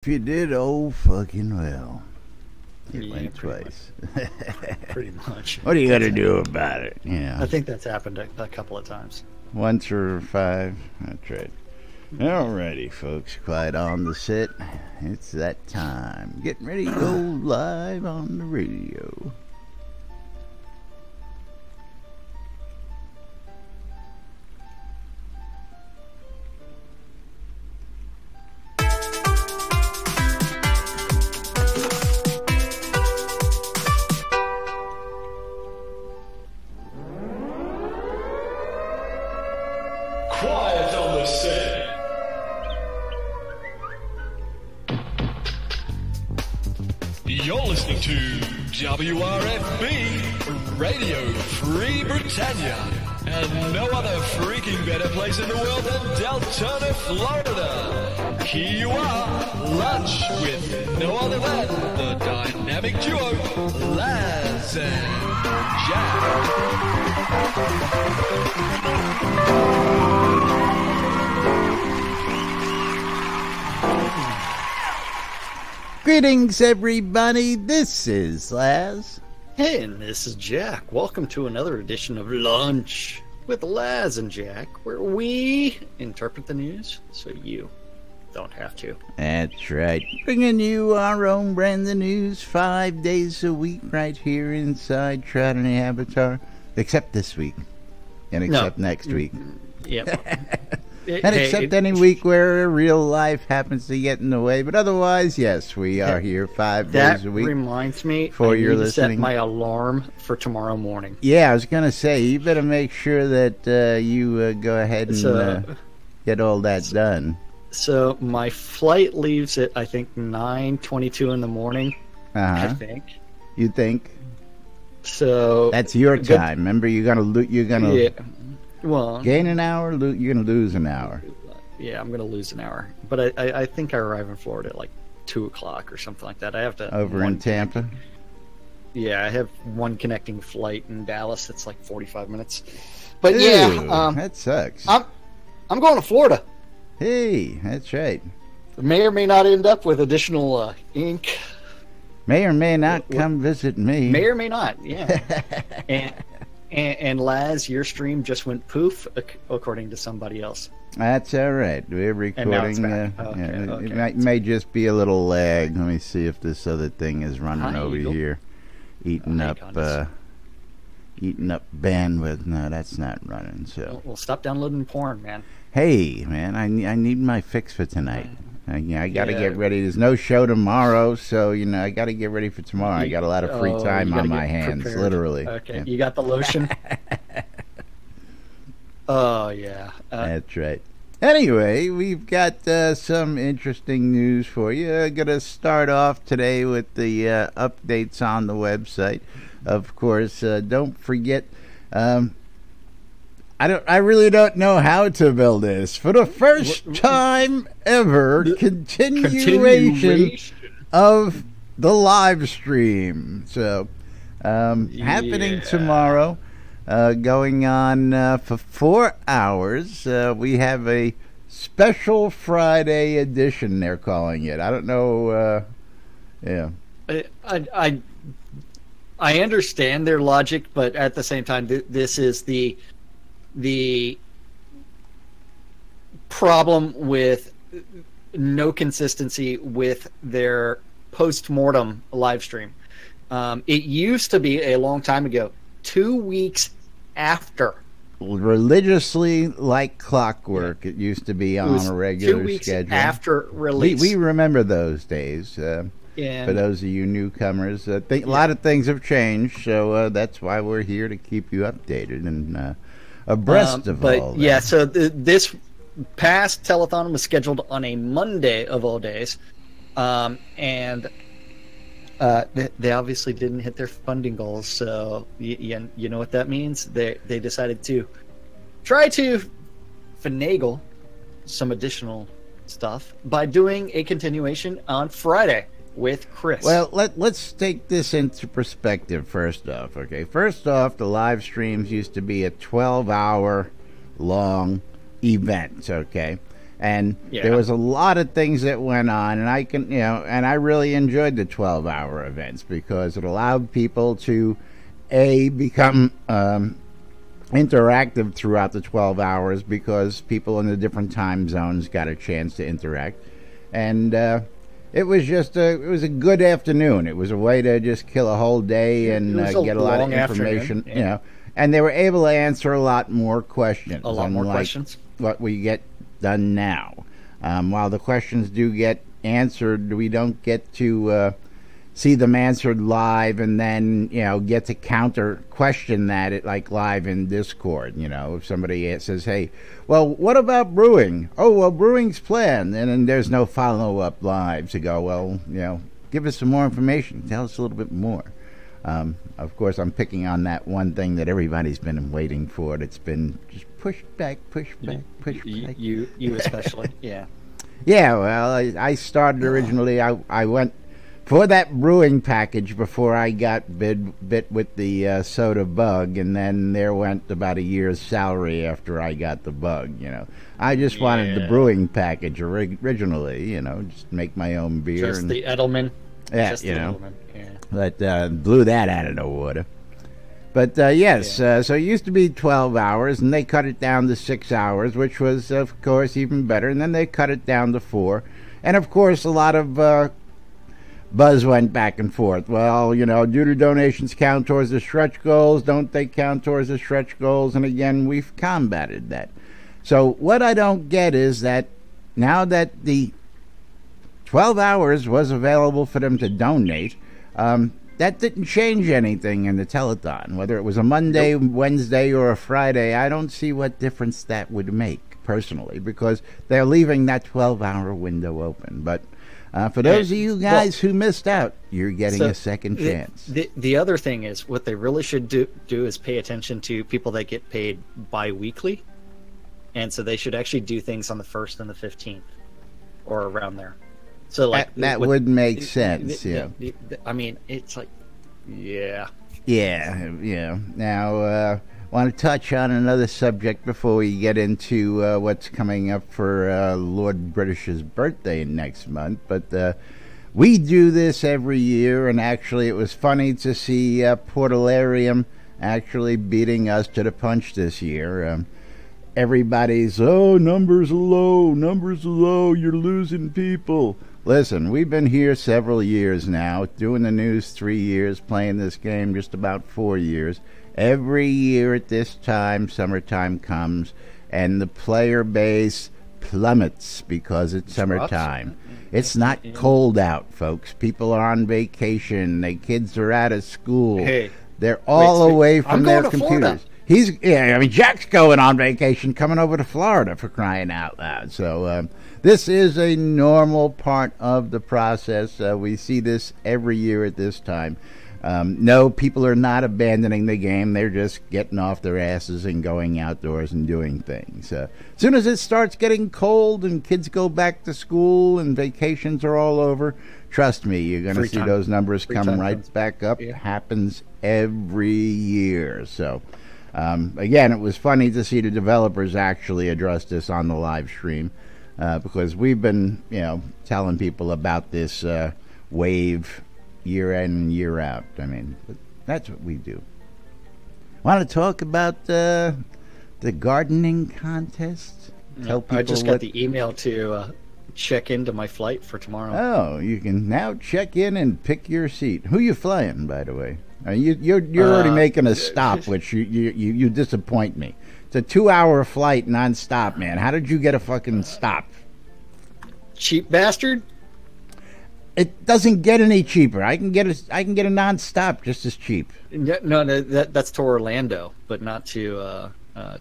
If you did, oh fucking well. It Yeah, went pretty twice. Pretty much. What are you gonna do about it? You know, I think that's happened a couple of times. once or five. That's right. Alrighty, folks, quiet on the set. It's that time. Getting ready to go live on the radio. Quiet on the set. You're listening to WRFB Radio Free Britannia, and no other freaking better place in the world than Deltona, Florida. Here you are, lunch with no other than the dynamic duo, Laz and Greetings, everybody. This is Laz. Hey, and this is Jack. Welcome to another edition of Lunch with Laz and Jack, where we interpret the news so you don't have to. That's right. Bringing you our own brand of news 5 days a week right here inside Shroud and Avatar. Except this week. And except next week. Yep. And except any week where real life happens to get in the way. But otherwise, yes, we are here 5 days a week. That reminds me, for I your need to set listening. my alarm for tomorrow morning. Yeah, I was going to say, you better make sure that you go ahead and get all that done. So my flight leaves at, I think, 9:22 in the morning, I think. You think? So That's your time. Remember, you're gonna yeah. Well, gain an hour. You're gonna lose an hour. yeah, I'm going to lose an hour. But I think I arrive in Florida at like 2 o'clock or something like that. I have to... Over in Tampa. Yeah, I have one connecting flight in Dallas that's like 45 minutes. But Ew, yeah, that sucks. I'm going to Florida. Hey, that's right. May or may not end up with additional ink. May or may not come visit me. May or may not, yeah. and Laz, your stream just went poof, according to somebody else. That's all right. We're recording. It may just be a little lag. Let me see if this other thing is running over here, eating up bandwidth. No, that's not running. So Well, stop downloading porn, man. hey, man, I need my fix for tonight. I got to get ready. There's no show tomorrow, so I got to get ready for tomorrow. I got a lot of free time on my hands, prepared. literally. Okay, Yeah. you got the lotion. Oh yeah. That's right. Anyway, we've got some interesting news for you. Gonna start off today with the updates on the website. Of course, don't forget. I really don't know how to build this. For the first time ever, continuation of the live stream. So, happening tomorrow. Going on for 4 hours. We have a special Friday edition, they're calling it. I don't know. Yeah. I understand their logic, but at the same time, this is the problem with no consistency with their post-mortem live stream. It used to be a long time ago, 2 weeks after. Religiously like clockwork, it used to be on a regular 2 weeks schedule. after release. We remember those days. For those of you newcomers, a lot of things have changed, so that's why we're here to keep you updated and abreast of all that. Yeah, so this past telethon was scheduled on a Monday of all days, and they obviously didn't hit their funding goals, so you know what that means? They decided to try to finagle some additional stuff by doing a continuation on Friday with Chris. Well, let's take this into perspective first off, okay? First off, the live streams used to be a 12-hour long event, okay? And there was a lot of things that went on, and I really enjoyed the 12-hour events because it allowed people to become interactive throughout the 12 hours because people in the different time zones got a chance to interact. And it was just it was a good afternoon. It was a way to just kill a whole day and get a lot of information, and they were able to answer a lot more questions. A lot more questions. What we get done now. While the questions do get answered, we don't get to see them answered live and then get to counter question that like live in Discord. If somebody says, hey, well, what about brewing? Oh, well, brewing's planned, and then there's no follow-up live to go, well, give us some more information, tell us a little bit more. Of course, I'm picking on that one thing that everybody's been waiting for. It's been just pushed back. You especially, yeah. Yeah, well, I started originally, I went for that brewing package before I got bit with the soda bug, and then there went about a year's salary after I got the bug, I just wanted the brewing package originally, just make my own beer. Just the Edelman. Yeah, Edelman. Yeah. But blew that out of the water. But yes, so it used to be 12 hours, and they cut it down to 6 hours, which was, of course, even better. And then they cut it down to 4. And, of course, a lot of buzz went back and forth. Well, do the donations count towards the stretch goals? Don't they count towards the stretch goals? And, again, we've combated that. So what I don't get is that now that the 12 hours was available for them to donate, that didn't change anything in the telethon. Whether it was a Monday, Wednesday, or a Friday, I don't see what difference that would make, personally, because they're leaving that 12-hour window open. But for those of you guys who missed out, you're getting a second chance. The other thing is, what they really should do is pay attention to people that get paid bi-weekly. And so they should actually do things on the 1st and the 15th, or around there. So like that would make sense, I mean, it's like, yeah. Now, want to touch on another subject before we get into what's coming up for Lord British's birthday next month. But we do this every year, and actually it was funny to see Portalarium actually beating us to the punch this year. Everybody's, numbers are low, you're losing people. Listen, we've been here several years now, doing the news 3 years, playing this game just about 4 years. Every year at this time, summertime comes, and the player base plummets because it's summertime. It's not cold out, folks. People are on vacation. Their kids are out of school. Hey, they're all away from their computers. Jack's going on vacation, coming over to Florida, for crying out loud. So this is a normal part of the process. We see this every year at this time. No, people are not abandoning the game. They're just getting off their asses and going outdoors and doing things. As soon as it starts getting cold and kids go back to school and vacations are all over, trust me, you're going to see those numbers come right back up. It happens every year. So again, it was funny to see the developers actually address this on the live stream, because we've been, telling people about this wave year in and year out. I mean, that's what we do. Want to talk about the gardening contest? Tell people I just got the email to check into my flight for tomorrow. Oh, you can now check in and pick your seat. Who you flying, by the way? You're already making a stop, which you disappoint me. It's a 2-hour flight nonstop, man. How did you get a fucking stop? Cheap bastard. It doesn't get any cheaper. I can get a nonstop just as cheap. No, that's to Orlando, but not to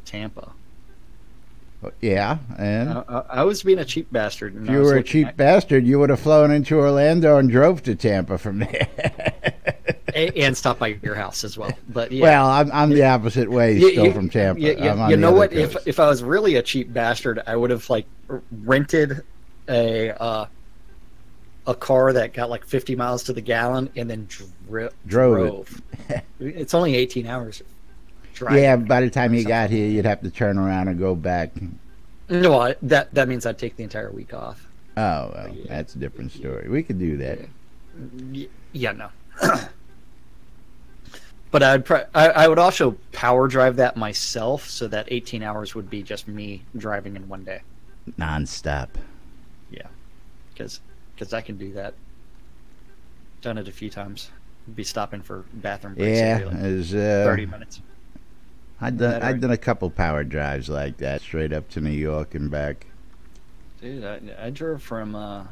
Tampa. Yeah, and I was being a cheap bastard. If you were a cheap bastard, you would have flown into Orlando and drove to Tampa from there. And stopped by your house as well. But yeah. Well, I'm the opposite way still from Tampa. You know what? If I was really a cheap bastard, I would have rented a car that got 50 miles to the gallon and then drove. It's only 18 hours. Yeah, by the time you got here, you'd have to turn around and go back. No, that means I'd take the entire week off. Oh, well, that's a different story. We could do that. Yeah, no. But I would also power drive that myself, so that 18 hours would be just me driving in one day. Non-stop. Yeah, because I can do that. Done it a few times. Be stopping for bathroom breaks. Yeah, every, like, it was, 30 minutes. I'd done a couple power drives like that, straight up to New York and back. Dude, I drove from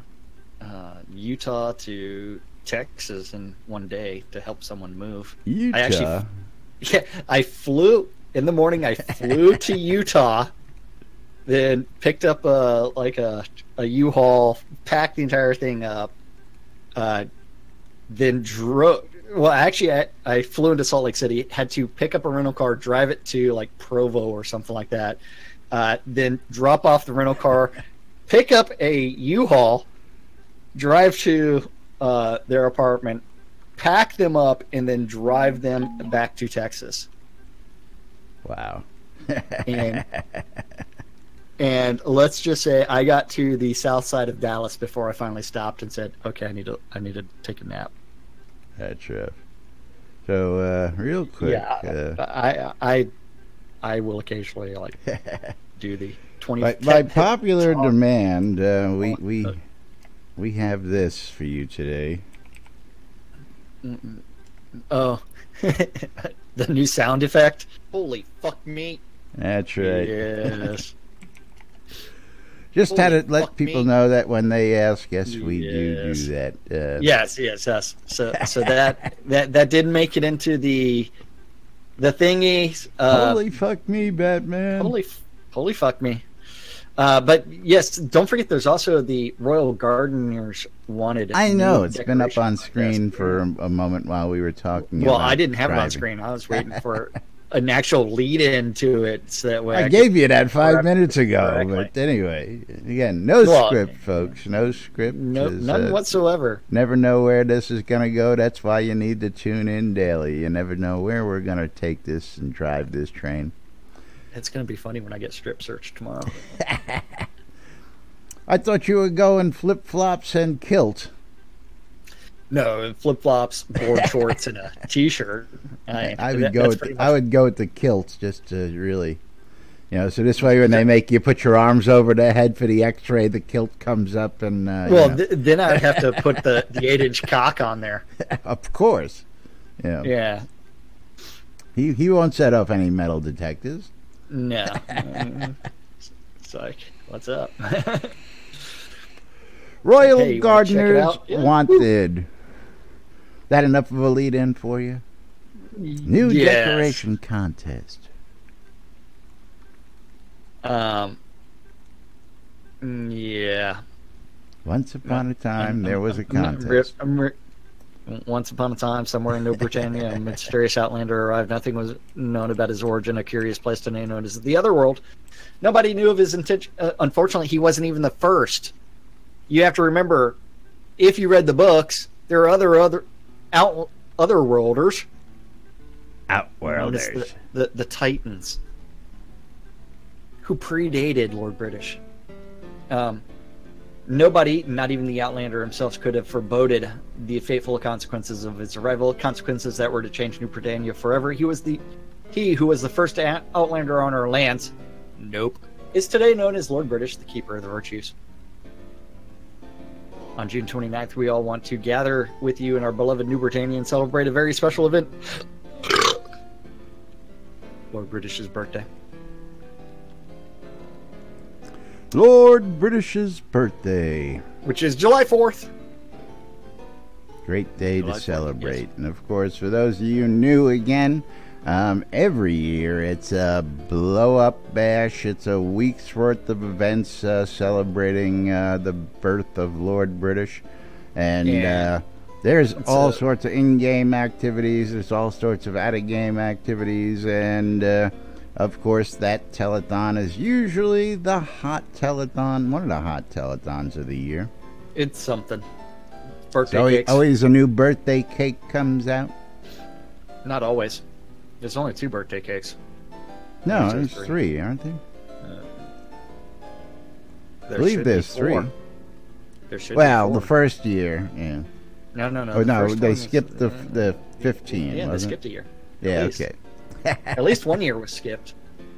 Utah to Texas in one day to help someone move. Utah? I flew in the morning. I flew to Utah, then picked up a U-Haul, packed the entire thing up, then drove. Well, actually, I flew into Salt Lake City, had to pick up a rental car, drive it to like Provo or something like that, then drop off the rental car, pick up a U-Haul, drive to their apartment, pack them up, and then drive them back to Texas. Wow. And let's just say I got to the south side of Dallas before I finally stopped and said, "Okay, I need to take a nap." That's rough. So, real quick, yeah, I will occasionally like do the 20. By popular demand, we have this for you today. Oh, the new sound effect. Holy fuck me! That's right. Yes. Just Holy had to let people me. know that when they ask, yes, we do Yes. that. Yes. So that did make it into the thingy. Holy fuck me, Batman. Holy fuck me. But yes, don't forget there's also the Royal Gardeners wanted. I know, it's been up on decoration screen contest. for a moment while we were talking. Well, about I didn't have it on driving. screen. I was waiting for an actual lead in to it, so that way I could gave you that 5 correct- minutes ago, correctly. but anyway, again, no Well, script, folks. No script. No, 'cause, none whatsoever. never know where this is going to go. That's why you need to tune in daily. You never know where we're going to take this and drive this train. It's going to be funny when I get strip searched tomorrow. I thought you were going flip-flops and kilt. No, flip flops, board shorts, and a t-shirt. I would go with the kilts just to really, so this way when they make you put your arms over the head for the X-ray, the kilt comes up and. Well, then I'd have to put the 8-inch cock on there. Of course. Yeah. He won't set off any metal detectors. No. It's like, what's up? Royal Hey, you wanna check it Gardeners out? Yeah. Wanted. That enough of a lead-in for you? New Yes. decoration contest. Yeah. Once upon a time, there was a contest. Once upon a time, somewhere in New Britannia, a mysterious outlander arrived. Nothing was known about his origin. A curious place today known as the Otherworld. Nobody knew of his intention. Unfortunately, he wasn't even the first. You have to remember, if you read the books, there are otherworlders. Outworlders. Known as the Titans, who predated Lord British. Nobody, not even the Outlander himself, could have foreboded the fateful consequences of his arrival, consequences that were to change New Britannia forever. He who was the first Outlander on our lands, is today known as Lord British, the Keeper of the Virtues. On June 29th, we all want to gather with you in our beloved New Britannia and celebrate a very special event. Lord British's birthday. Lord British's birthday. Which is July 4th. Great day July to 4th, celebrate. yes. And of course, for those of you new again, every year it's a blow-up bash. It's a week's worth of events celebrating the birth of Lord British. And there's all sorts of in-game activities. There's all sorts of out-of-game activities. And, of course, that telethon is usually the hot telethon, one of the hot telethons of the year. It's something. Birthday So cakes. always a new birthday cake comes out. Not always. There's only 2 birthday cakes. No, Usually there's 3, aren't there? I believe there's 3. There should well, be 4. the first year, yeah. No. Oh, no, they skipped the 15, Yeah, they wasn't skipped a year. Yeah, okay. At least 1 year was skipped.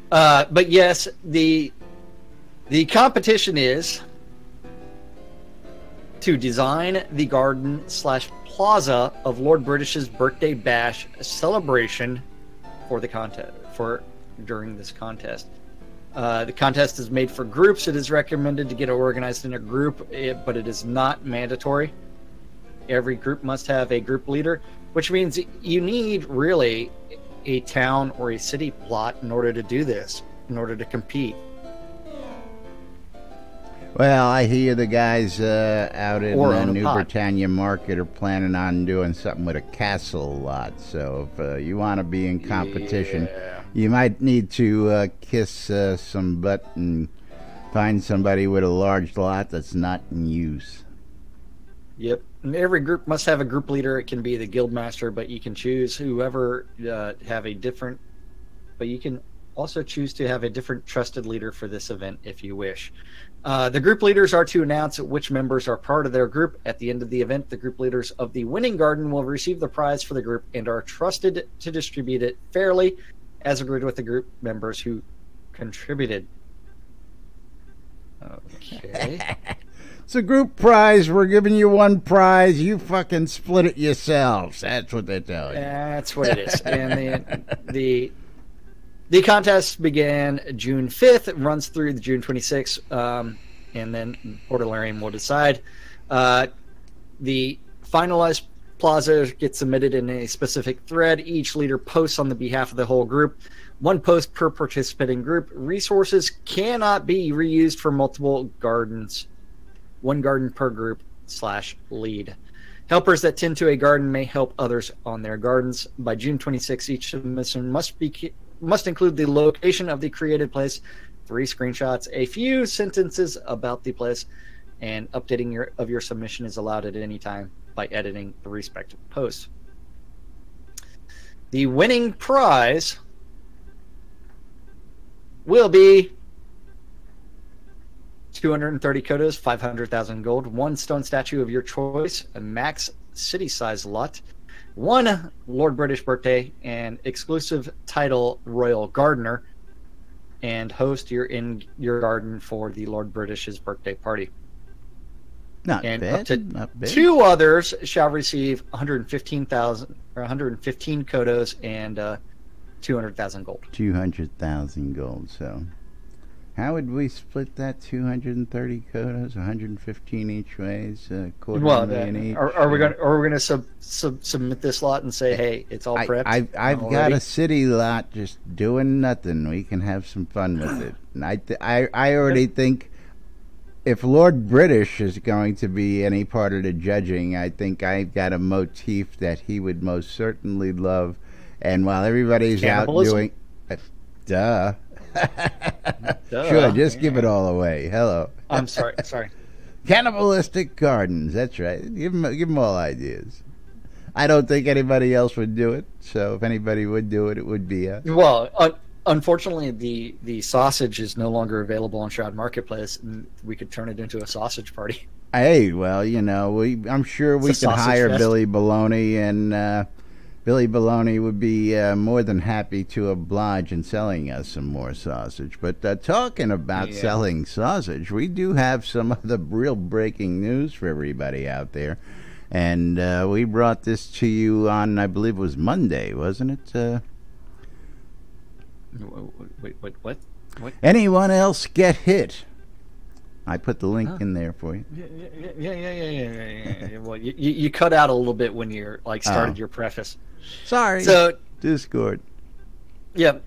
But yes, the competition is to design the garden/plaza of Lord British's birthday bash celebration for the contest during this contest. The contest is made for groups. It is recommended to get organized in a group, but it is not mandatory. Every group must have a group leader, which means you need really a town or a city plot in order to do this, in order to compete. Well, I hear the guys out in New pot. Britannia Market are planning on doing something with a castle lot. So if you want to be in competition, you might need to kiss some butt and find somebody with a large lot that's not in use. Yep. And every group must have a group leader. It can be the guild master, but you can choose whoever have a different. But you can also choose to have a different trusted leader for this event if you wish. The group leaders are to announce which members are part of their group. At the end of the event, the group leaders of the winning garden will receive the prize for the group and are trusted to distribute it fairly, as agreed with the group members who contributed. Okay. It's a group prize. We're giving you 1 prize. You fucking split it yourselves. That's what they're telling you. That's what it is. And the contest began June 5th. It runs through the June 26th, and then Portalarium will decide. The finalized plaza gets submitted in a specific thread. Each leader posts on the behalf of the whole group. 1 post per participating group. Resources cannot be reused for multiple gardens. 1 garden per group /lead. Helpers that tend to a garden may help others on their gardens. By June 26, each submission must include the location of the created place, 3 screenshots, a few sentences about the place, and updating your submission is allowed at any time by editing the respective post. The winning prize will be 230 kodos, 500,000 gold, 1 stone statue of your choice, a max city-size lot, 1 Lord British birthday, and exclusive title Royal Gardener, and host in your garden for the Lord British's birthday party. Not and bad. Up to Not bad. 2 others shall receive 115,000 or 115 kodos and 200,000 gold. 200,000 gold. So, how would we split that? 230 kodos, 115 each ways, quarter million each. Are we going to submit this lot and say, hey, it's all prepped? I've got a city lot just doing nothing. We can have some fun with it. And I already think if Lord British is going to be any part of the judging, I think I've got a motif that he would most certainly love. And while everybody's out doing, duh. Sure, just give it all away. Hello. I'm sorry. Cannibalistic gardens. That's right. Give them all ideas. I don't think anybody else would do it. So if anybody would do it, it would be us. Well, unfortunately, the sausage is no longer available on Shroud Marketplace, and we could turn it into a sausage party. Hey, well, I'm sure we could hire Billy Baloney, and Billy Baloney would be more than happy to oblige in selling us some more sausage. But talking about selling sausage, we do have some of the real breaking news for everybody out there. And we brought this to you on, I believe it was Monday, wasn't it? Wait, what? Anyone else get hit? I put the link in there for you. Yeah. Well, you cut out a little bit when you started your preface. Sorry. So Discord. Yeah.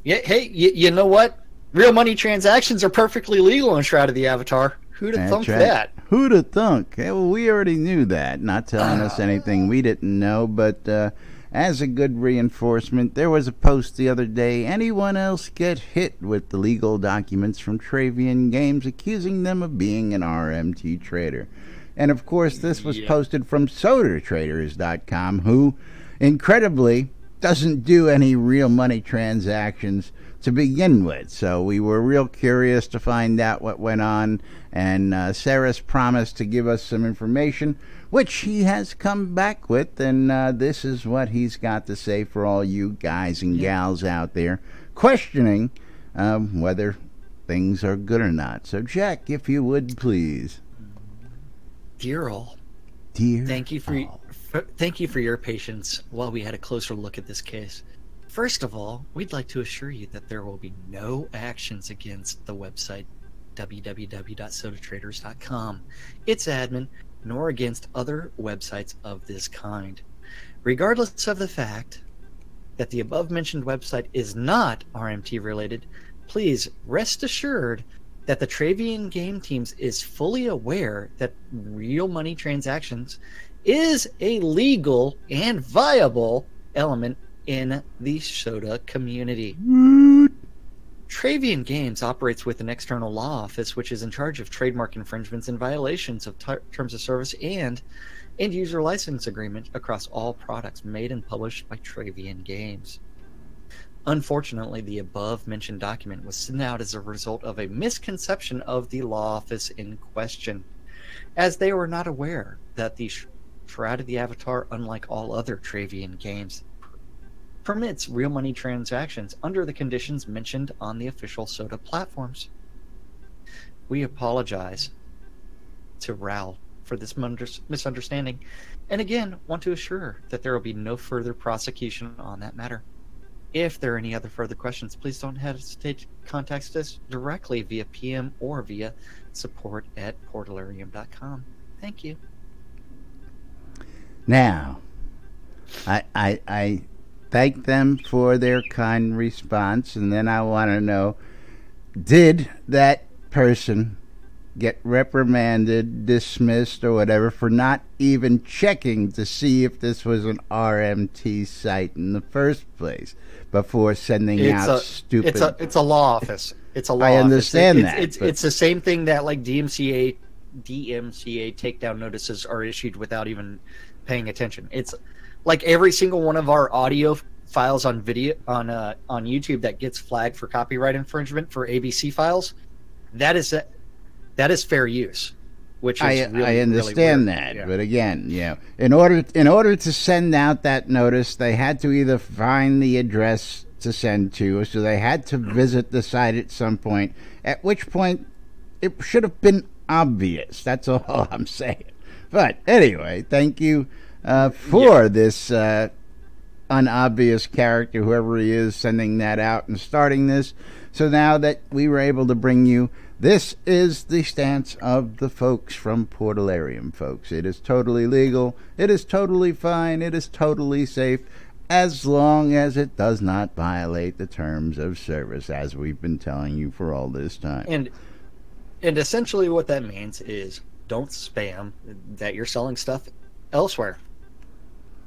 Hey, you know what? Real money transactions are perfectly legal in Shroud of the Avatar. Who'd have thunk that? Who'd have thunk? Yeah, well, we already knew that. Not telling us anything we didn't know, but as a good reinforcement, there was a post the other day. Anyone else get hit with the legal documents from Travian Games accusing them of being an RMT trader? And of course, this was posted from SodaTraders.com, who incredibly doesn't do any real money transactions to begin with. So we were real curious to find out what went on, and Sarah's promised to give us some information, which he has come back with, and this is what he's got to say for all you guys and gals out there questioning whether things are good or not. So Jack, if you would please. Dear all, thank you for your patience while we had a closer look at this case. First of all, we'd like to assure you that there will be no actions against the website www.sodatraders.com, its admin, nor against other websites of this kind. Regardless of the fact that the above-mentioned website is not RMT-related, please rest assured that the Travian Game Teams is fully aware that real money transactions is a legal and viable element in the Soda community. Travian Games operates with an external law office which is in charge of trademark infringements and violations of terms of service and end-user license agreement across all products made and published by Travian Games. Unfortunately, the above-mentioned document was sent out as a result of a misconception of the law office in question, as they were not aware that the Shroud of the Avatar, unlike all other Travian games, permits real money transactions under the conditions mentioned on the official Soda platforms. We apologize to Raul for this misunderstanding, and again want to assure that there will be no further prosecution on that matter. If there are any other further questions, please don't hesitate to contact us directly via PM or via support@portalarium.com. Thank you. Now, I thank them for their kind response, and then I want to know, did that person get reprimanded, dismissed, or whatever for not even checking to see if this was an RMT site in the first place before sending out stupid... It's a law office. It's a law I understand office. that. It's the same thing that like DMCA takedown notices are issued without even paying attention. It's like every single one of our audio files on video on YouTube that gets flagged for copyright infringement for ABC files. That is fair use, which is I understand really that, yeah. But again, in order to send out that notice, they had to either find the address to send to, so they had to visit the site at some point. At which point, it should have been obvious. That's all I'm saying. But anyway, thank you for this unobvious character, whoever he is, sending that out and starting this. So now that we were able to bring you, this is the stance of the folks from Portalarium, folks. It is totally legal. It is totally fine. It is totally safe, as long as it does not violate the terms of service, as we've been telling you for all this time. And essentially what that means is don't spam that you're selling stuff elsewhere.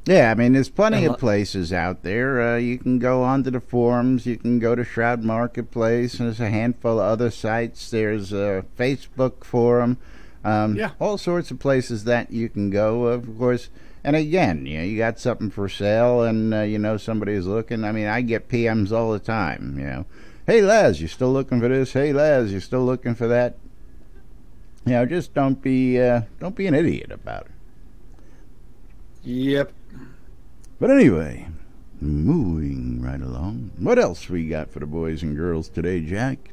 Yeah, I mean, there's plenty of places out there. You can go onto the forums. You can go to Shroud Marketplace. And there's a handful of other sites. There's a Facebook forum. All sorts of places that you can go, of course. And again, you got something for sale and, somebody's looking. I mean, I get PMs all the time, Hey, Laz, you still looking for this? Hey, Laz, you still looking for that? Just don't be an idiot about it. Yep. But anyway, moving right along. What else we got for the boys and girls today, Jack?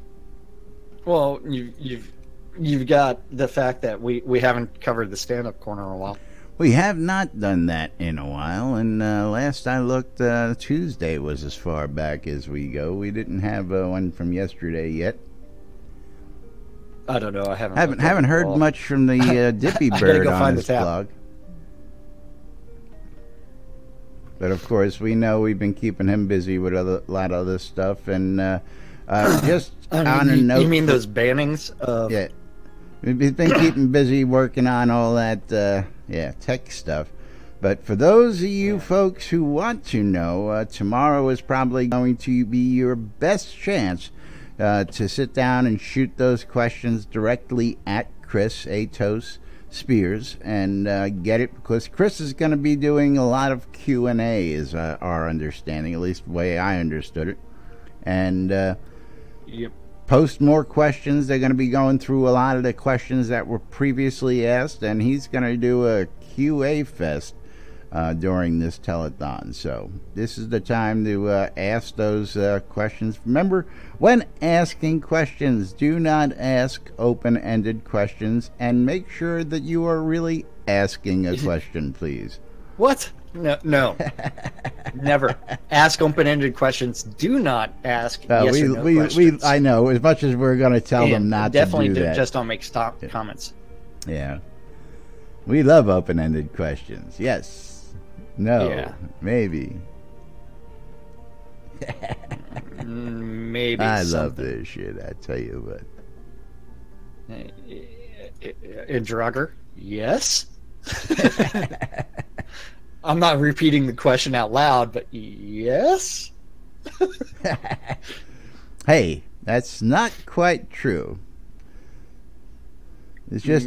Well, you've got the fact that we haven't covered the stand-up corner in a while. We have not done that in a while, and last I looked, Tuesday was as far back as we go. We didn't have one from yesterday yet. I don't know. I haven't heard much from the Dippy Bird on his blog. But of course, we know we've been keeping him busy with a lot of other stuff, and just on a note, you mean those bannings? Yeah, we've been keeping busy working on all that, tech stuff. But for those of you folks who want to know, tomorrow is probably going to be your best chance to sit down and shoot those questions directly at Chris Atos, Spears and get it, because Chris is going to be doing a lot of Q&A, is our understanding, at least the way I understood it. And Yep. post more questions. They're going to be going through a lot of the questions that were previously asked, and he's going to do a QA fest during this telethon. So this is the time to ask those questions. Remember, when asking questions, do not ask open-ended questions, and make sure that you are really asking a question, please. What? No. Never. Ask open-ended questions. Do not ask yes or no questions. I know, as much as we're going to tell them not to do that. Definitely just don't make comments. Yeah. We love open-ended questions. Yes. No. Yeah. Maybe. Maybe. I love this shit, I tell you what. Drugger? Yes? I'm not repeating the question out loud, but yes? Hey, that's not quite true. It's just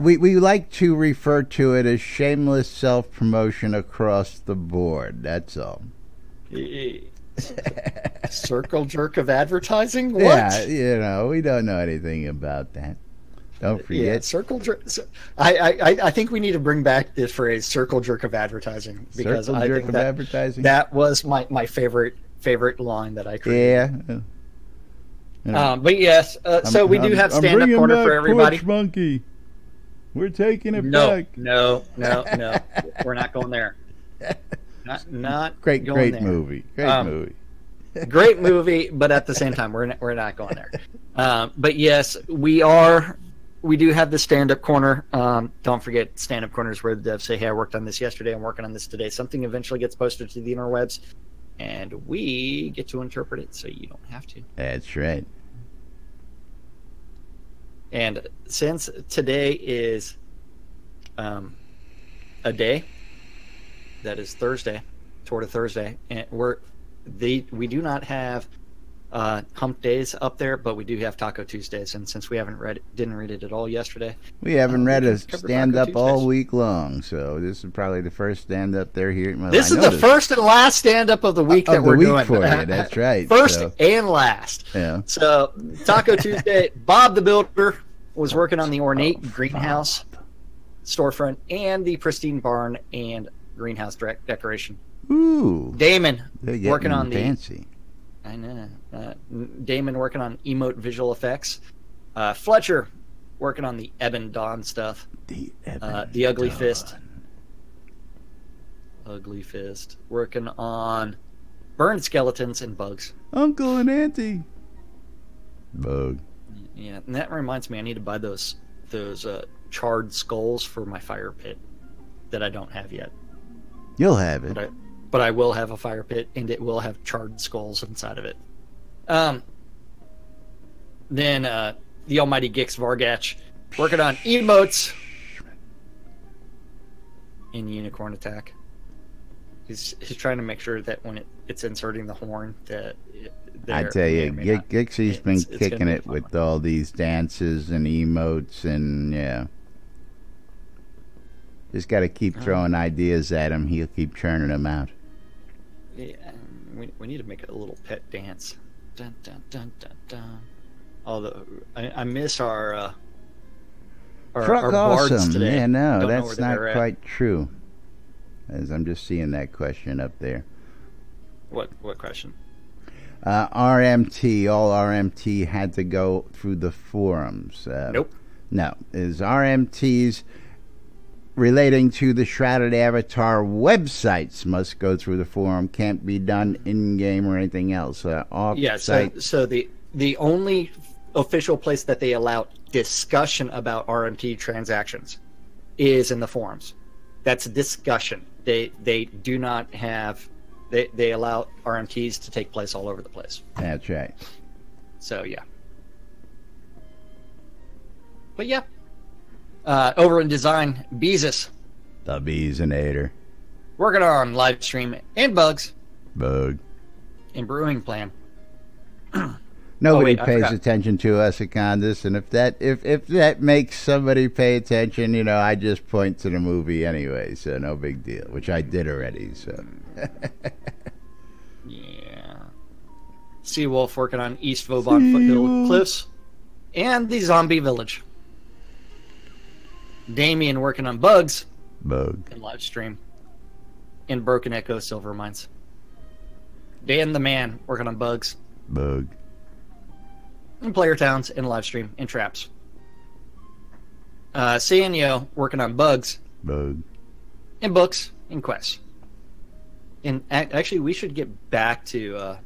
we like to refer to it as shameless self-promotion across the board. That's all. Circle jerk of advertising? What? Yeah, we don't know anything about that. Don't forget. Yeah, circle jerk. I think we need to bring back this phrase, circle jerk of advertising, because circle jerk of advertising. That was my favorite line that I created. Yeah. But yes, so we do have stand-up corner for everybody. Porch Monkey. We're taking it back. No. We're not going there. Not great going there. Movie. Great movie. Great movie, but at the same time, we're not going there. But yes, we do have the stand-up corner. Don't forget, stand-up corner is where the devs say, hey, I worked on this yesterday, I'm working on this today. Something eventually gets posted to the interwebs, and we get to interpret it so you don't have to. That's right. And since today is a day that is Thursday, toward a Thursday, and we do not have hump days up there, but we do have Taco Tuesdays. And since we didn't read it at all yesterday, we haven't read a stand-up all week long. So this is probably the first stand-up they're here. Well, this is the first and last stand-up of the week that we're doing for you. That's right. First and last. Yeah. So Taco Tuesday, Bob the Builder was working on the ornate greenhouse storefront and the pristine barn and greenhouse decoration. Ooh. Damon working on fancy. I know. Damon working on emote visual effects. Fletcher working on the Eben Dawn stuff. The Ugly Dawn. Fist. Ugly Fist. Working on burned skeletons and bugs. Uncle and Auntie. Bug. Yeah, and that reminds me, I need to buy those charred skulls for my fire pit that I don't have yet. You'll have it. But I will have a fire pit, and it will have charred skulls inside of it. Then the almighty Gix Vargach working on emotes in Unicorn Attack. He's trying to make sure that when it's inserting the horn that I tell you, Gixie's been kicking it with all these dances and emotes, and yeah. Just got to keep throwing ideas at him. He'll keep churning them out. Yeah, we need to make it a little pet dance. Dun, dun, dun, dun, dun. Although I miss our bards today. Yeah, no, that's not quite true. As I'm just seeing that question up there. What question? RMT, all RMT had to go through the forums. Nope. No, is RMTs relating to the Shrouded Avatar websites must go through the forum, can't be done in-game or anything else. Off-site. So the only official place that they allow discussion about RMT transactions is in the forums. That's discussion. They do not have... They allow RMTs to take place all over the place. That's right. So, yeah. But, yeah. Over in design, Beezus. The Beezinator. Working on live stream and bugs. Bug. And brewing plan. Nobody pays attention to us at Condas, and if that makes somebody pay attention, you know, I just point to the movie anyway, so no big deal. Which I did already. So. Yeah. Seawolf working on East Vauban Foothill Cliffs and the Zombie Village. Damien working on Bugs. And live stream. In Broken Echo Silver Mines. Dan the Man working on Bugs. In Player Towns and live stream in Traps. Sanyo working on Bugs. In Books and Quests. And actually, we should get back to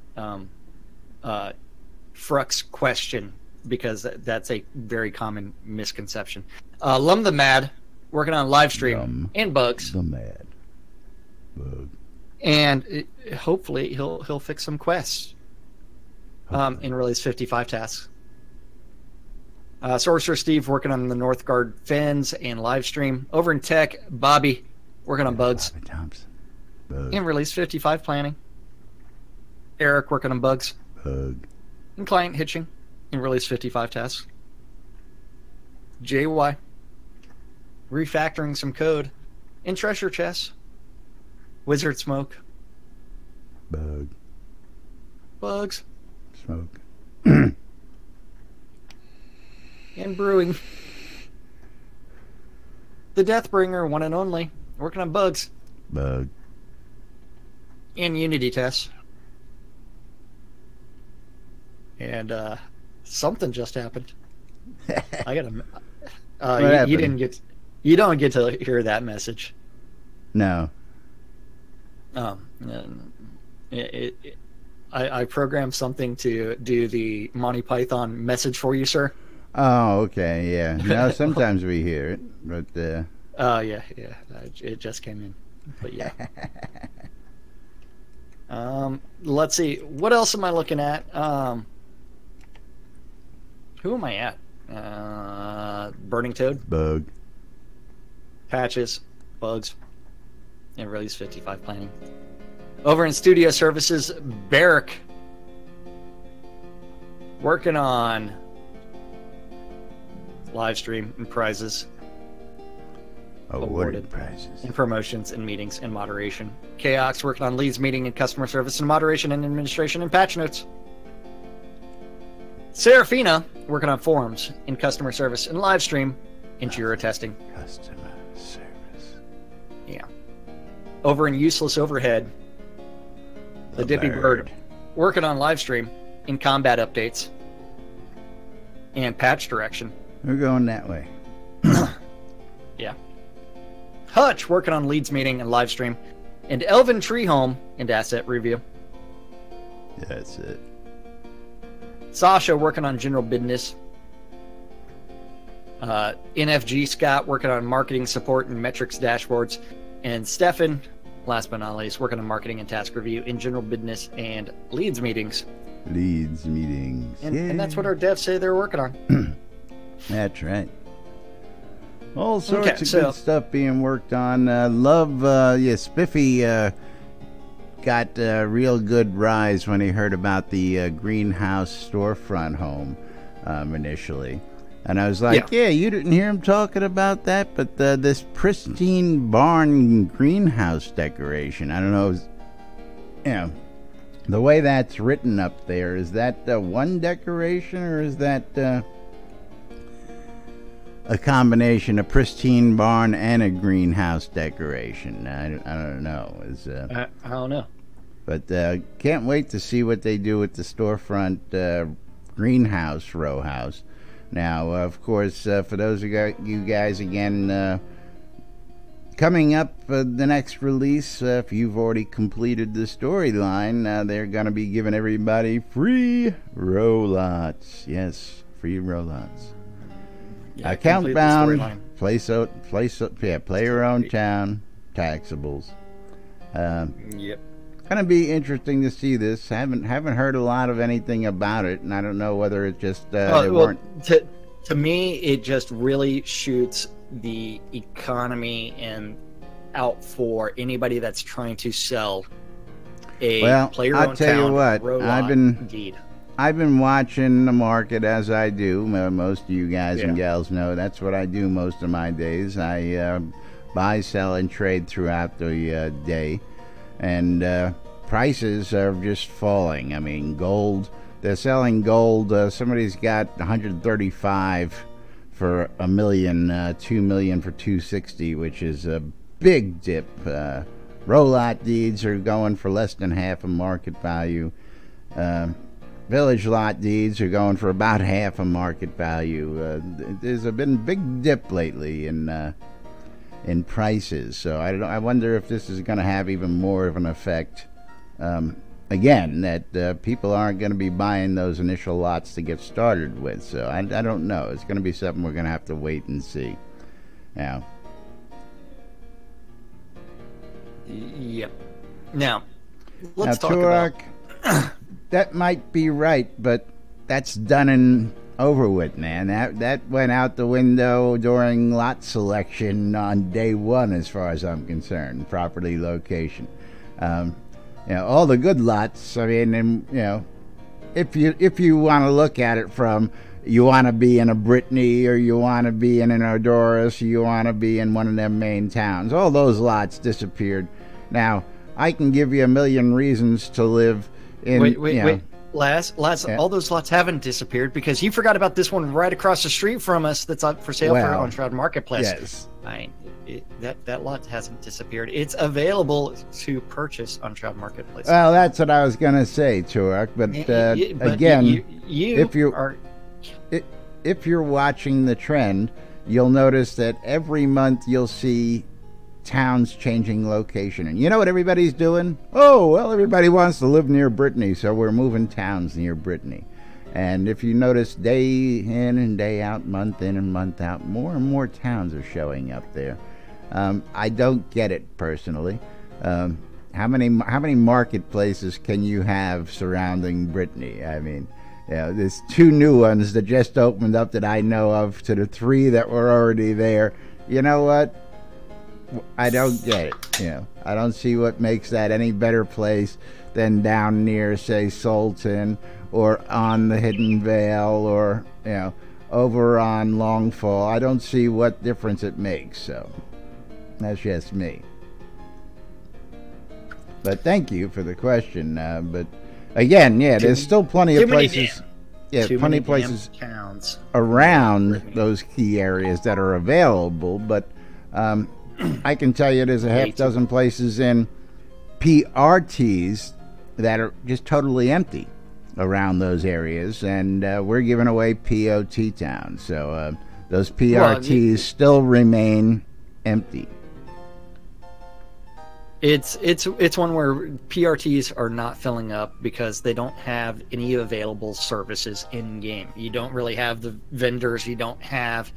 Fruck's question, because that's a very common misconception. Lum the Mad working on live stream and Bugs. The Mad. And hopefully he'll fix some quests. And release 55 tasks. Sorcerer Steve working on the Northgard Fens and live stream. Over in Tech, Bobby working on Bugs. Bobby Thompson. And release 55 planning. Eric working on Bugs. And client hitching. And release 55 tasks. JY refactoring some code. And treasure chests. Wizard Smoke. Bugs. Smoke. And brewing. The Deathbringer, one and only, working on Bugs. And Unity tests. And something just happened. I gotta. You don't get to hear that message. No. I programmed something to do the Monty Python message for you, sir. Oh, okay, yeah. No, sometimes we hear it, but. Oh yeah. It just came in, but yeah. Let's see. What else am I looking at? Who am I at? Burning Toad. Bug. Patches. Bugs. And release 55 planning. Over in Studio Services, Barrick. Working on live stream and prizes. Awarded prizes. And promotions and meetings and moderation. Chaos working on leads, meeting, and customer service and moderation and administration and patch notes. Serafina working on forums and customer service and live stream and Jira testing. Customer service. Yeah. Over in Useless Overhead, the Dippy Bird working on live stream and combat updates and patch direction. We're going that way. Yeah. Hutch working on leads meeting and live stream, and Elvin Treehome and asset review. Yeah, that's it. Sasha working on general business. NFG Scott working on marketing support and metrics dashboards, and Stefan, last but not least, working on marketing and task review in general business and leads meetings. Leads meetings. And that's what our devs say they're working on. That's right. All sorts of good stuff being worked on. Spiffy got a real good rise when he heard about the greenhouse storefront home initially. And I was like, yeah, you didn't hear him talking about that, but this pristine barn greenhouse decoration. I don't know, the way that's written up there, is that one decoration, or is that a combination, a pristine barn and a greenhouse decoration? I don't know. I don't know. But can't wait to see what they do with the storefront greenhouse row house. Now, of course, for those of you guys, again, coming up, the next release, if you've already completed the storyline, they're going to be giving everybody free row lots. Yes, free row lots. Yeah, Countbound, play your own town, taxables. Yep. Gonna be interesting to see this. Haven't heard a lot of anything about it, and I don't know whether it just weren't. To me, it just really shoots the economy and out for anybody that's trying to sell a player-owned town. I'll tell you what, I've been watching the market as I do. Most of you guys and gals know that's what I do most of my days. I buy, sell, and trade throughout the day, and prices are just falling. I mean, gold. They're selling gold. Somebody's got 135 for $1 million, $2 million for 260, which is a big dip. Roll-out deeds are going for less than half of market value. Village lot deeds are going for about half of market value. There's been a big dip lately in prices, so I wonder if this is going to have even more of an effect. Again, that people aren't going to be buying those initial lots to get started with, so I don't know. It's going to be something we're going to have to wait and see. Now. Yep. Now, let's talk Turok, about... that might be right, but that's done and over with, man. That went out the window during lot selection on day one, as far as I'm concerned. Property location. All the good lots. I mean, and, if you want to look at it from, you want to be in a Brittany, or you want to be in an Odorus, or you want to be in one of them main towns, all those lots disappeared. Now, I can give you a million reasons to live in. Wait. Last, all those lots haven't disappeared, because you forgot about this one right across the street from us that's up for sale on Shroud Marketplace. Yes. That lot hasn't disappeared. It's available to purchase on Shroud Marketplace. Well, that's what I was going to say, Turok. But again, if you're watching the trend, you'll notice that every month you'll see towns changing location. And you know what everybody's doing? Oh, well, everybody wants to live near Brittany, so we're moving towns near Brittany. And if you notice, day in and day out, month in and month out, more and more towns are showing up there. I don't get it personally. How many marketplaces can you have surrounding Brittany? I mean, there's 2 new ones that just opened up that I know of, to the 3 that were already there. You know what? I don't get it. I don't see what makes that any better place than down near, say, Sultan, or on the Hidden Vale, or over on Longfall. I don't see what difference it makes. So that's just me. But thank you for the question. But again, there's still plenty of places. Plenty of places around those key areas that are available. But I can tell you there's a half dozen places in PRTs that are just totally empty around those areas, and we're giving away POT towns. So those PRTs still remain empty. It's one where PRTs are not filling up because they don't have any available services in game. You don't really have the vendors. You don't have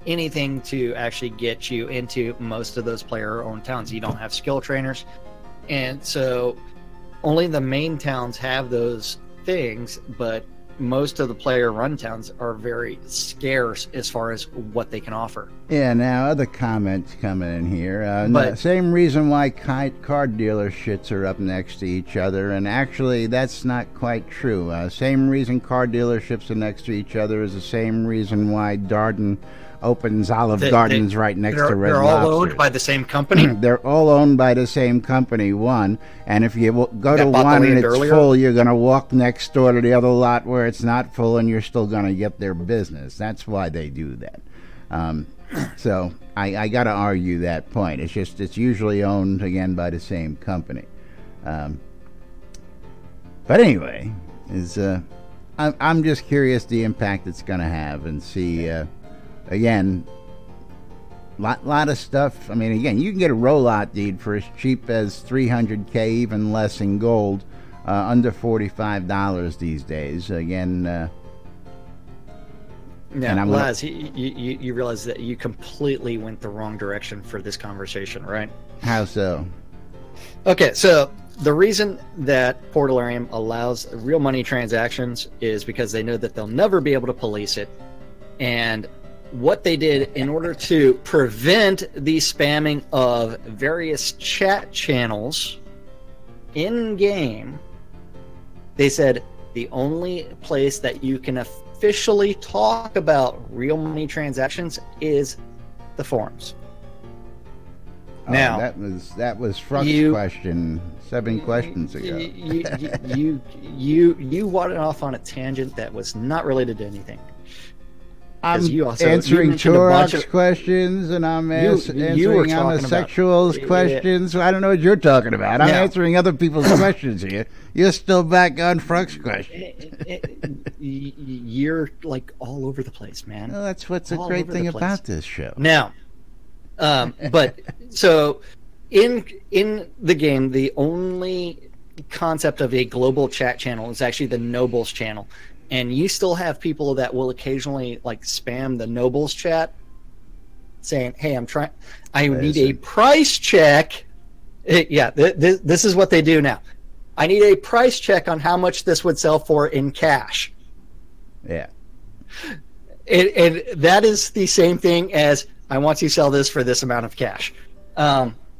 anything to actually get you into most of those player-owned towns. You don't have skill trainers, and so only the main towns have those things, but most of the player-run towns are very scarce as far as what they can offer. Now other comments coming in here. But same reason why car dealerships are up next to each other, and actually that's not quite true. Same reason car dealerships are next to each other is the same reason why Darden opens Olive Gardens right next to Red Lobster. They're all owned by the same company? They're all owned by the same company, one. And if you go to one and it's full, you're going to walk next door to the other lot where it's not full, and you're still going to get their business. That's why they do that. So I got to argue that point. It's just it's usually owned, again, by the same company. But anyway, I'm just curious the impact it's going to have, and see... Again, lot of stuff. I mean, again, you can get a rollout deed for as cheap as $300K, even less in gold, under $45 these days. Again, now, Laz, you realize that you completely went the wrong direction for this conversation, right? How so? Okay, so the reason that Portalarium allows real money transactions is because they know that they'll never be able to police it, and what they did in order to prevent the spamming of various chat channels in game, they said, the only place that you can officially talk about real money transactions is the forums. Oh, Now that was Fruck's question 7 questions ago. You wanted off on a tangent that was not related to anything. I'm answering Turok's questions, and I'm answering homosexuals' questions. I don't know what you're talking about. I'm answering other people's questions here. You're still back on Fruck's question. You're like all over the place, man. Well, that's what's a great thing about this show. Now, but so in the game, the only concept of a global chat channel is actually the Nobles channel. And you still have people that will occasionally like spam the Nobles chat saying, hey, I need a price check. This is what they do now. I need a price check on how much this would sell for in cash. Yeah. And that is the same thing as I want to sell this for this amount of cash.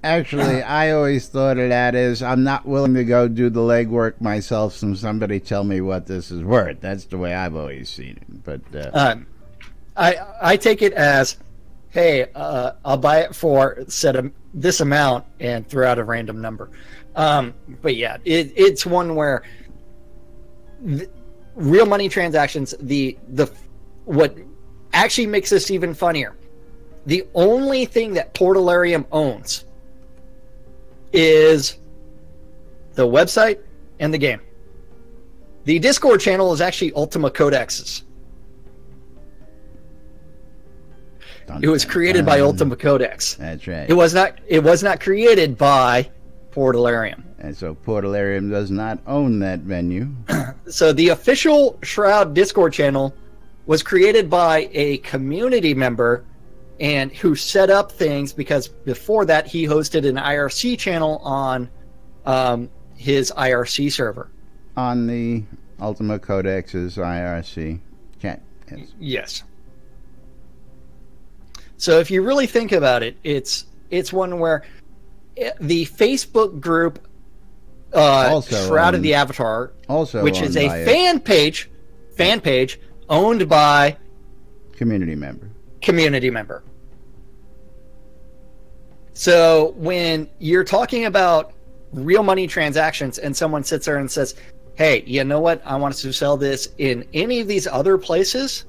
Actually, I always thought of that as I'm not willing to go do the legwork myself, so somebody tell me what this is worth. That's the way I've always seen it. But I take it as, hey, I'll buy it for this amount and throw out a random number. But yeah, it's one where real money transactions. What actually makes this even funnier. The only thing that Portalarium owns is the website and the game. The Discord channel is actually Ultima Codex's. It was created by Ultima Codex. That's right. It was not created by Portalarium. And so Portalarium does not own that venue. So the official Shroud Discord channel was created by a community member and who set up things because before that he hosted an IRC channel on his IRC server. On the Ultima Codex's IRC chat. Yes. So if you really think about it, it's one where the Facebook group Shroud of the Avatar, which is a fan page owned by community member. So when you're talking about real money transactions and someone sits there and says, hey, you know what? I want to sell this in any of these other places.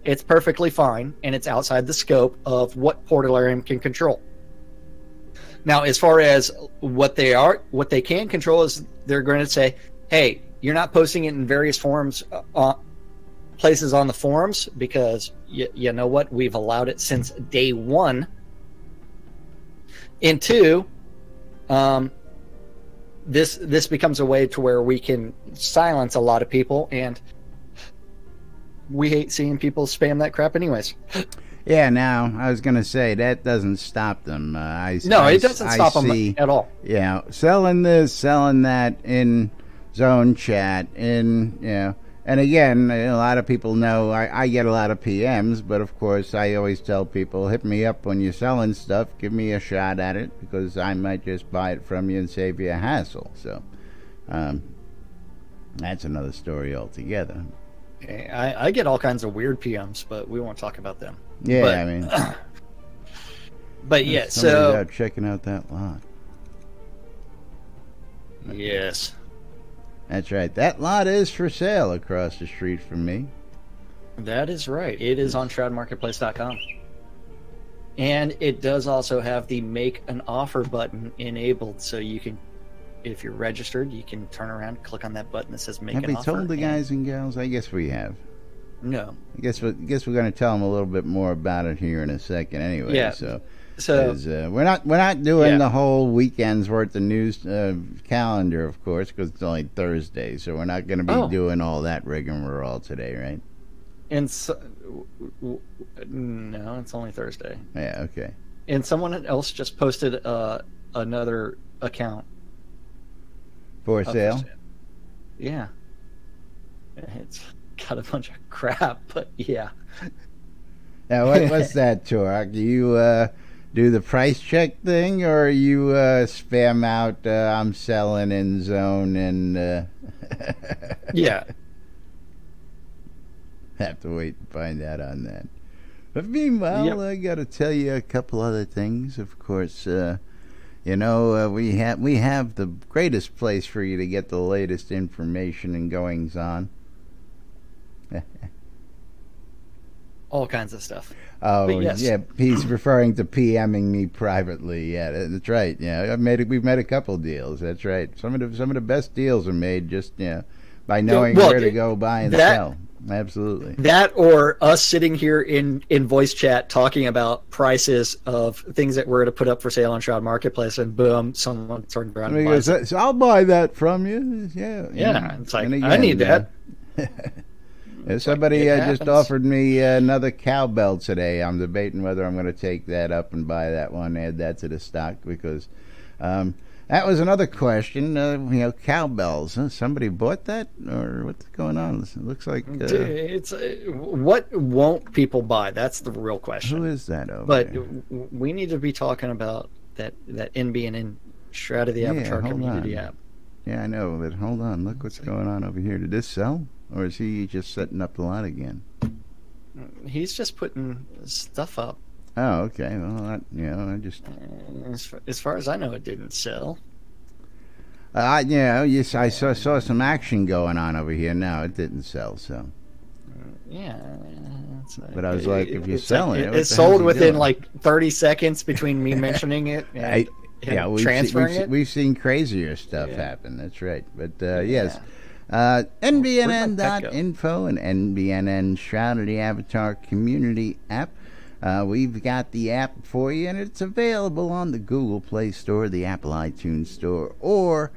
It's perfectly fine, and it's outside the scope of what Portalarium can control. Now, as far as what they can control is they're going to say, hey, you're not posting it in various forums, places on the forums because you know what? We've allowed it since day one. And two, this becomes a way to where we can silence a lot of people, and we hate seeing people spam that crap anyways. Yeah, now, I was going to say, that doesn't stop them. It doesn't stop them at all. Yeah, selling this, selling that in zone chat, and again, a lot of people know I get a lot of PMs, but of course I always tell people, hit me up when you're selling stuff, give me a shot at it, because I might just buy it from you and save you a hassle. So that's another story altogether. I get all kinds of weird PMs, but we won't talk about them. Yeah, but yeah, somebody's out checking out that lot. Yes. That's right. That lot is for sale across the street from me. That is right. It is on shroudmarketplace.com. And it does also have the make an offer button enabled, so you can, if you're registered, you can turn around, click on that button that says make an offer. Have we told the guys and gals? I guess we have. No. I guess we're going to tell them a little bit more about it here in a second anyway. Yeah. So we're not doing the whole weekend's worth of news calendar, of course, because it's only Thursday. So we're not going to be doing all that rigmarole today, right? And no, it's only Thursday. Yeah, okay. And someone else just posted another account. For sale? Yeah. It's got a bunch of crap, but yeah. Now, what's that, Turok? You do the price check thing, or you spam out I'm selling in zone and Yeah. Have to wait and find out on that. But meanwhile, Yep. I got to tell you a couple other things. Of course, we have the greatest place for you to get the latest information and goings on. All kinds of stuff. Oh, yes. yeah, he's referring to PMing me privately. Yeah, that's right. Yeah, we've made a couple deals. That's right. Some of the best deals are made just by knowing where to go buy and sell. Absolutely. That, or us sitting here in voice chat talking about prices of things that we're to put up for sale on Shroud Marketplace, and boom, someone turned around and buys it. So I'll buy that from you. Yeah. Yeah, it's like, again, I need that. Somebody just offered me another cowbell today. I'm debating whether I'm going to take that up and buy that one, add that to the stock, because that was another question. Cowbells. Huh? Somebody bought that, or what's going on? It looks like it's what won't people buy? That's the real question. Who is that over But there? we need to be talking about that NBNN Shroud of the Avatar community app. Yeah, I know, but hold on. Look what's going on over here. Did this sell? Or is he just setting up the lot again? He's just putting stuff up. Oh, okay. Well, I just... As far as I know, it didn't sell. Yes, I saw some action going on over here. No, it didn't sell, so... Yeah. But I was like, if you're selling it... It sold within like 30 seconds between me mentioning it and transferring it. We've seen crazier stuff happen. That's right. But, yes... NBNN.info and NBNN Shroud of the Avatar community app. We've got the app for you, and it's available on the Google Play Store, the Apple iTunes Store, or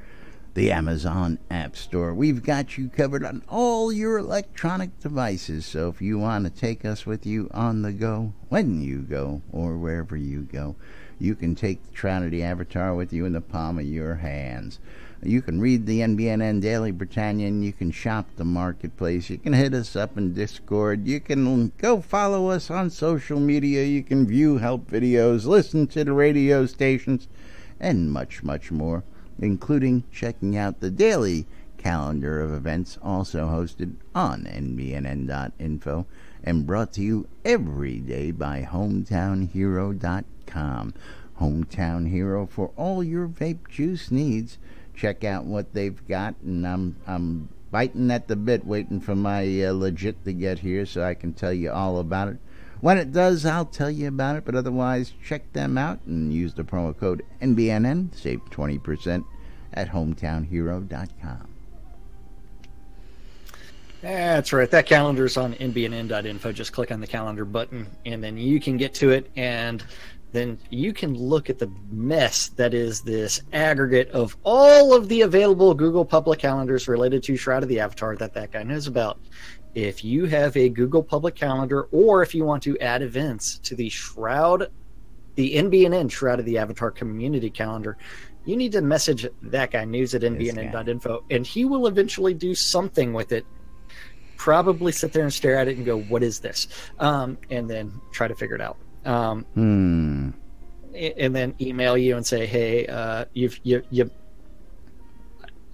the Amazon App Store. We've got you covered on all your electronic devices, so if you want to take us with you on the go, when you go, or wherever you go, you can take the Shroud of the Avatar with you in the palm of your hands. You can read the NBNN Daily Britannian. You can shop the marketplace. You can hit us up in Discord. You can go follow us on social media. You can view help videos, listen to the radio stations, and much, much more, including checking out the daily calendar of events, also hosted on NBNN.info and brought to you every day by HometownHero.com. Hometown Hero for all your vape juice needs. Check out what they've got, and I'm biting at the bit, waiting for my legit to get here so I can tell you all about it. When it does, I'll tell you about it, but otherwise, check them out and use the promo code NBNN, save 20% at hometownhero.com. That's right. That calendar's on nbnn.info. Just click on the calendar button, and then you can get to it, and then you can look at the mess that is this aggregate of all of the available Google public calendars related to Shroud of the Avatar that guy knows about. If you have a Google public calendar, or if you want to add events to the NBNN Shroud of the Avatar community calendar, you need to message that guy, news at nbnn.info, and he will eventually do something with it. Probably sit there and stare at it and go, what is this? And then try to figure it out. And then email you and say, hey,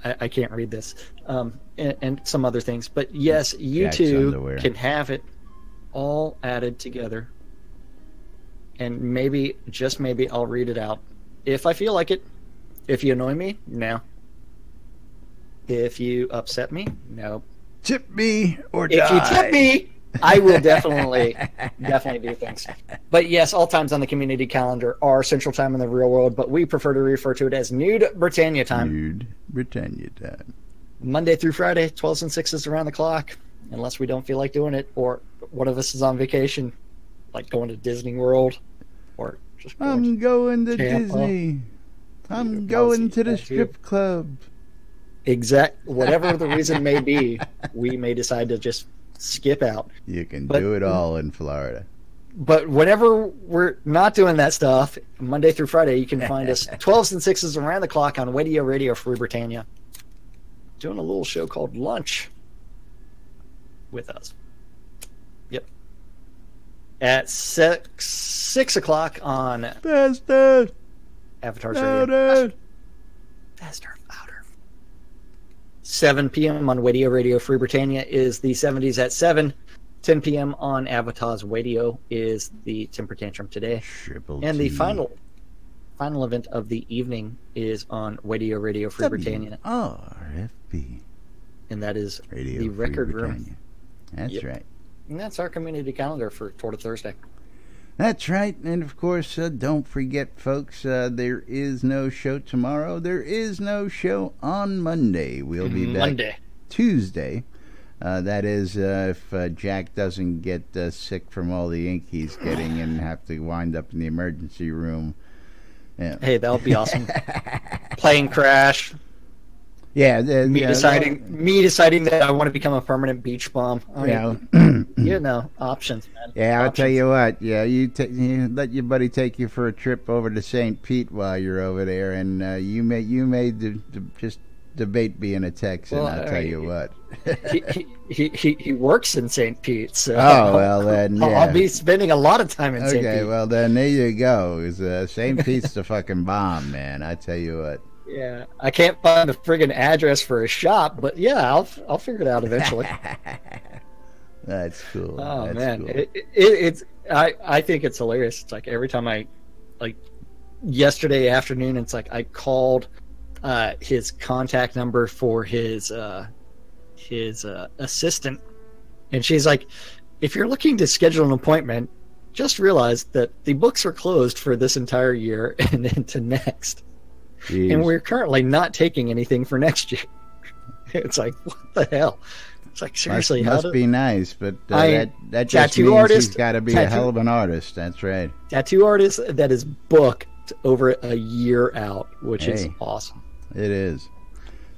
I can't read this, and some other things. But yes, you too can have it all added together, and maybe, just maybe, I'll read it out if I feel like it. If you annoy me, no. If you upset me, no. Tip me or die. If you tip me, I will definitely do things. But yes, all times on the community calendar are Central Time in the real world, but we prefer to refer to it as Nude Britannia Time. Nude Britannia Time. Monday through Friday, 12s and 6s around the clock, unless we don't feel like doing it, or one of us is on vacation, like going to Disney World, or just I'm going to Disney. I'm going to the strip club. Whatever the reason may be, we may decide to just skip out. You can do it all in Florida. But whenever we're not doing that stuff, Monday through Friday, you can find us 12s and 6s around the clock on Radio Free Britannia, doing a little show called Lunch with us. Yep. At 6 o'clock on Faster. Avatar's Radio. Faster, louder. 7 p.m. on Radio Free Britannia is the 70s at 7. 10 p.m. on Avatar's Radio is the Temper Tantrum Today. And the final event of the evening is on Radio Free Britannia. RFB. And that is Radio the Free Record Britannia. Room. That's right. And that's our community calendar for Tour to Thursday. That's right. And of course, don't forget, folks, there is no show tomorrow. There is no show on Monday. We'll be back Tuesday. That is, if Jack doesn't get sick from all the ink he's getting and have to wind up in the emergency room. Yeah. Hey, that would be awesome. Plane crash. Yeah. Me deciding that I want to become a permanent beach bum. Options, man. Yeah, I'll tell you what. Yeah, you let your buddy take you for a trip over to St. Pete while you're over there, and you may just debate being a Texan. Well, I'll tell you what. he works in St. Pete, so then I'll be spending a lot of time in St. Pete. Okay, well then there you go. St. Pete's the fucking bomb, man. I tell you what. Yeah, I can't find the friggin' address for a shop, but yeah, I'll figure it out eventually. That's cool. Oh, That's man, cool. I think it's hilarious. It's like every time yesterday afternoon, it's like I called his contact number for his assistant, and she's like, if you're looking to schedule an appointment, just realize that the books are closed for this entire year and into next. Jeez. And we're currently not taking anything for next year. It's like, what the hell? It's like, seriously, must be nice, but that just means artist, he's got to be a hell of an artist. That's right. Tattoo artist that is booked over a year out, which is awesome. It is.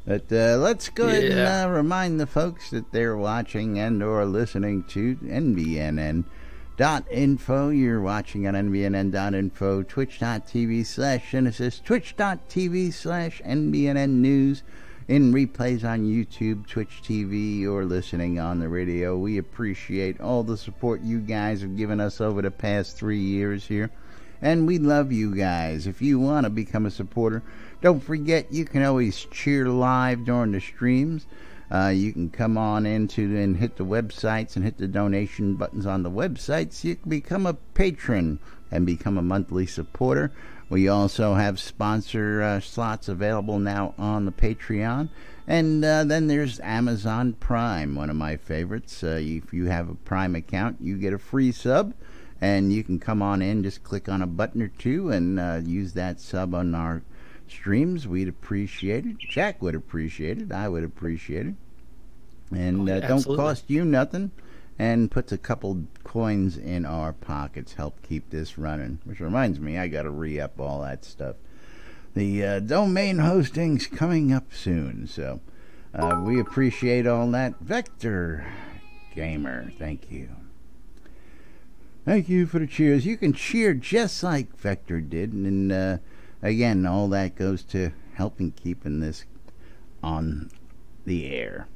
But let's go ahead and remind the folks that they're watching and or listening to NBNN.info. You're watching on NBNN.info, twitch.tv/Genesis, twitch.tv/NBNN News, in replays on YouTube, Twitch TV, or listening on the radio. We appreciate all the support you guys have given us over the past 3 years here, and we love you guys. If you want to become a supporter, don't forget you can always cheer live during the streams. You can come on into and hit the websites and hit the donation buttons on the websites. You can become a patron and become a monthly supporter. We also have sponsor slots available now on the Patreon. And then there's Amazon Prime, one of my favorites. If you have a Prime account, you get a free sub. And you can come on in, just click on a button or two and use that sub on our streams. We'd appreciate it. Jack would appreciate it. I would appreciate it. And don't cost you nothing, and puts a couple coins in our pockets, help keep this running. Which reminds me, I gotta re-up all that stuff. The domain hosting's coming up soon, so we appreciate all that. Vector Gamer, thank you. Thank you for the cheers. You can cheer just like Vector did, and again, all that goes to helping keeping this on the air.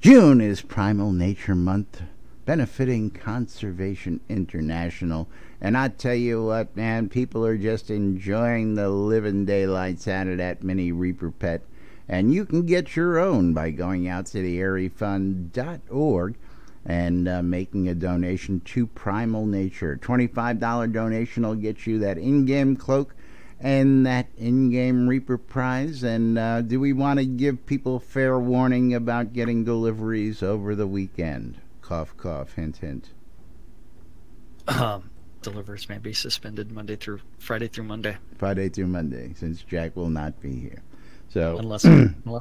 June is Primal Nature Month, benefiting Conservation International. And I tell you what, man, people are just enjoying the living daylights out of that mini Reaper pet. And you can get your own by going out to the airyfund.org and making a donation to Primal Nature. $25 donation will get you that in-game cloak and that in-game Reaper prize. And do we want to give people fair warning about getting deliveries over the weekend? Cough, cough, hint, hint. Deliveries may be suspended Friday through Monday. Friday through Monday, since Jack will not be here. So unless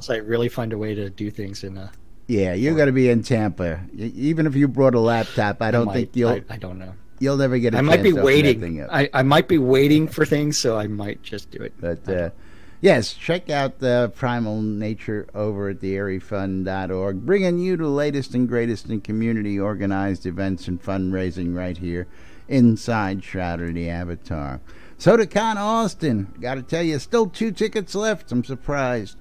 I really find a way to do things in a... Yeah, you got to be in Tampa. Even if you brought a laptop, I don't think you'll... I don't know. You'll never get a chance might be to open waiting. that thing up. I might be waiting for things, so I might just do it. But yes, check out the Primal Nature over at theairyfund.org, bringing you the latest and greatest in community organized events and fundraising right here inside Shroud of the Avatar. SodaCon Austin, got to tell you, still 2 tickets left. I'm surprised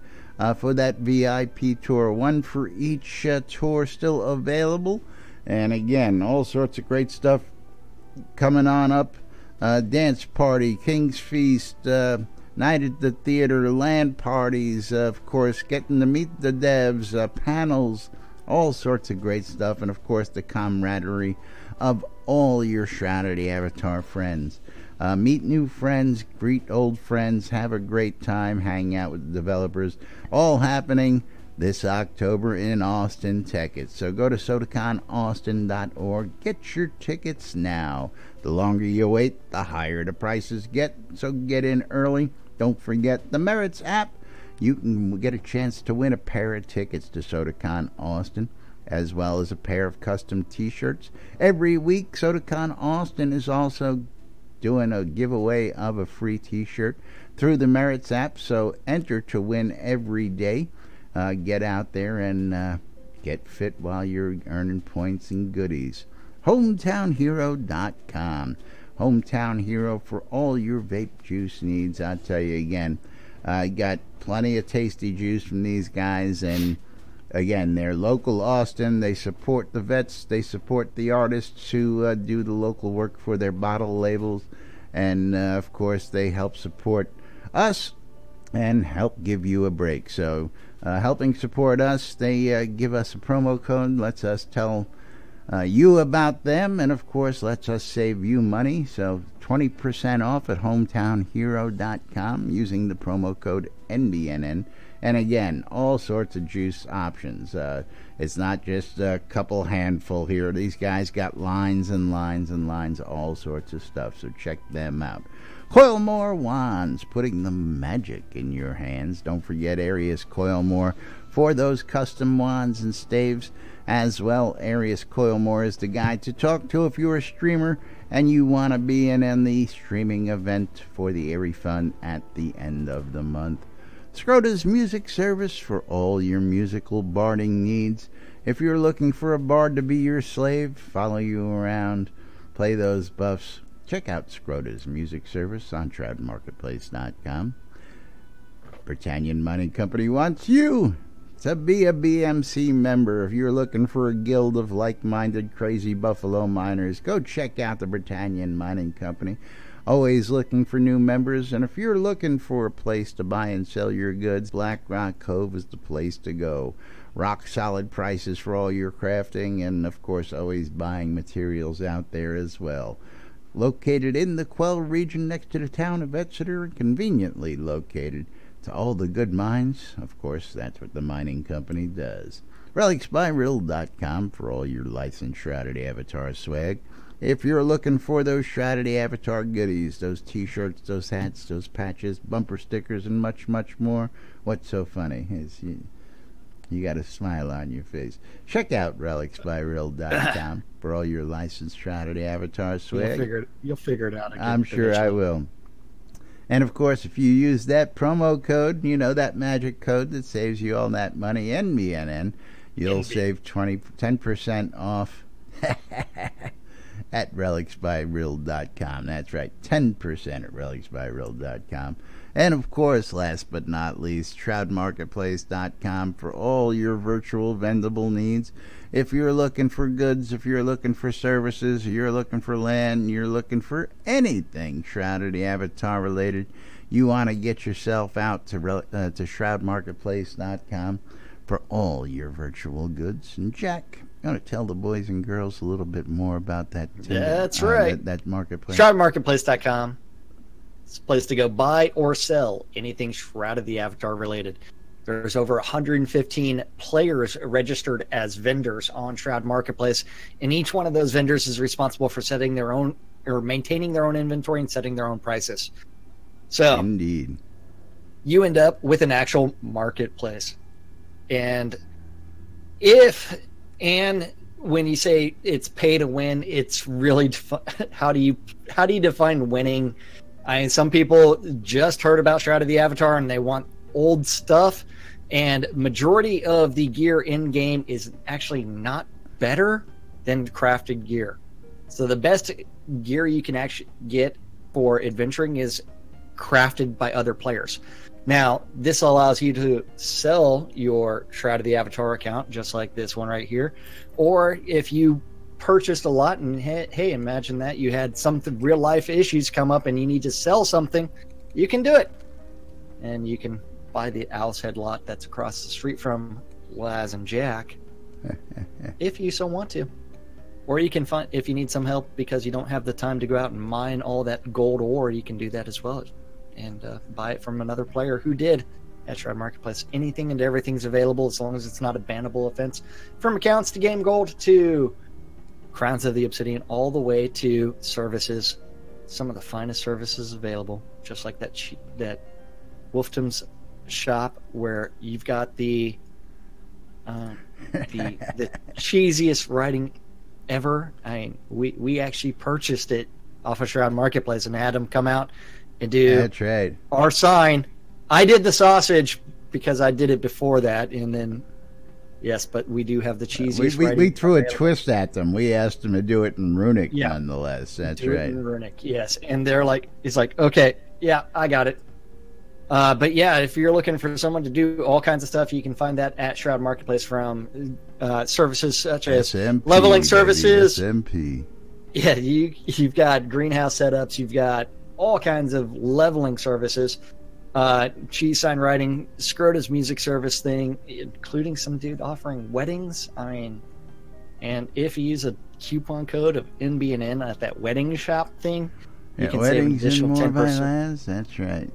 for that VIP tour. 1 for each tour still available. And again, all sorts of great stuff coming on up. Dance Party, King's Feast, night at the theater, LAN parties, of course, getting to meet the devs, panels, all sorts of great stuff, and of course the camaraderie of all your Shroud of the Avatar friends. Meet new friends, greet old friends, have a great time, hang out with the developers, all happening this October in Austin, Texas. So go to SodaconAustin.org. Get your tickets now. The longer you wait, the higher the prices get. So get in early. Don't forget the Merits app. You can get a chance to win a pair of tickets to SodaCon Austin, as well as a pair of custom t-shirts. Every week, SodaCon Austin is also doing a giveaway of a free t-shirt through the Merits app. So enter to win every day. Get out there and get fit while you're earning points and goodies. HometownHero.com. Hometown Hero for all your vape juice needs. I'll tell you again, I got plenty of tasty juice from these guys, and again, they're local Austin. They support the vets. They support the artists who do the local work for their bottle labels, and of course, they help support us and help give you a break. So, helping support us, they give us a promo code, lets us tell you about them, and of course lets us save you money. So 20% off at hometownhero.com using the promo code NBNN. And again, all sorts of juice options. It's not just a couple handful here. These guys got lines and lines and lines, all sorts of stuff. So check them out. Coilmore Wands, putting the magic in your hands. Don't forget Arius Coilmore for those custom wands and staves as well. Arius Coilmore is the guy to talk to if you're a streamer and you want to be in the streaming event for the Airy Fun at the end of the month. Scroda's Music Service for all your musical barding needs. If you're looking for a bard to be your slave, follow you around, play those buffs, check out Scroda's Music Service on TroutMarketplace.com. Britannian Mining Company wants you to be a BMC member. If you're looking for a guild of like-minded crazy buffalo miners, go check out the Britannian Mining Company. Always looking for new members, and if you're looking for a place to buy and sell your goods, Black Rock Cove is the place to go. Rock solid prices for all your crafting, and of course always buying materials out there as well. Located in the Quell region next to the town of Exeter, and conveniently located to all the good mines. Of course, that's what the mining company does. RelicsByRill.com for all your licensed Shroud of the Avatar swag. If you're looking for those Shroud of the Avatar goodies, those t-shirts, those hats, those patches, bumper stickers, and much, much more, what's so funny is you got a smile on your face. Check out RelicsByRill.com for all your licensed Shroud of the Avatar swag. You'll figure it out. I'm sure I will. And of course, if you use that promo code, you know, that magic code that saves you all that money, NBNN, you'll save 10% off at RelicsByRill.com. That's right, 10% at RelicsByRill.com. And of course, last but not least, ShroudMarketplace.com for all your virtual vendable needs. If you're looking for goods, if you're looking for services, you're looking for land, you're looking for anything Shroud of the Avatar related, you want to get yourself out to ShroudMarketplace.com for all your virtual goods. And Jack, you want to tell the boys and girls a little bit more about that? That's right. That marketplace. ShroudMarketplace.com. It's a place to go buy or sell anything Shroud of the Avatar related. There's over 115 players registered as vendors on Shroud Marketplace, and each one of those vendors is responsible for setting their own or maintaining their own inventory and setting their own prices. So, indeed, you end up with an actual marketplace. And when you say it's pay to win, it's really how do you define winning? I mean, some people just heard about Shroud of the Avatar and they want old stuff, and majority of the gear in game is actually not better than crafted gear. So the best gear you can actually get for adventuring is crafted by other players. Now, this allows you to sell your Shroud of the Avatar account, just like this one right here, or if you purchased a lot and hey, imagine that you had some real life issues come up and you need to sell something, you can do it. and you can buy the Owl's Head lot that's across the street from Laz and Jack, if you so want to. Or you can find, if you need some help because you don't have the time to go out and mine all that gold ore, you can do that as well, and buy it from another player who did at Shroud Marketplace. Anything and everything's available as long as it's not a bannable offense. From accounts to game gold to Crowns of the Obsidian, all the way to services, some of the finest services available, just like that Wolftom's shop where you've got the cheesiest writing ever. I mean, we actually purchased it off of Shroud Marketplace and had them come out and do That's right. our sign. I did the sausage because I did it before that, and then yes, but we do have the cheesiest. We threw a twist at them. We asked them to do it in Runic, nonetheless. That's right. In Runic, yes, and they're like, it's like, okay, yeah, I got it. But yeah, if you're looking for someone to do all kinds of stuff, you can find that at Shroud Marketplace, from services such as SMP, leveling services. SMP. Yeah, you've got greenhouse setups, you've got all kinds of leveling services, cheese sign writing, Scrota's music service thing, including some dude offering weddings. I mean, and if you use a coupon code of NBNN at that wedding shop thing, you can save an additional 10%. That's right.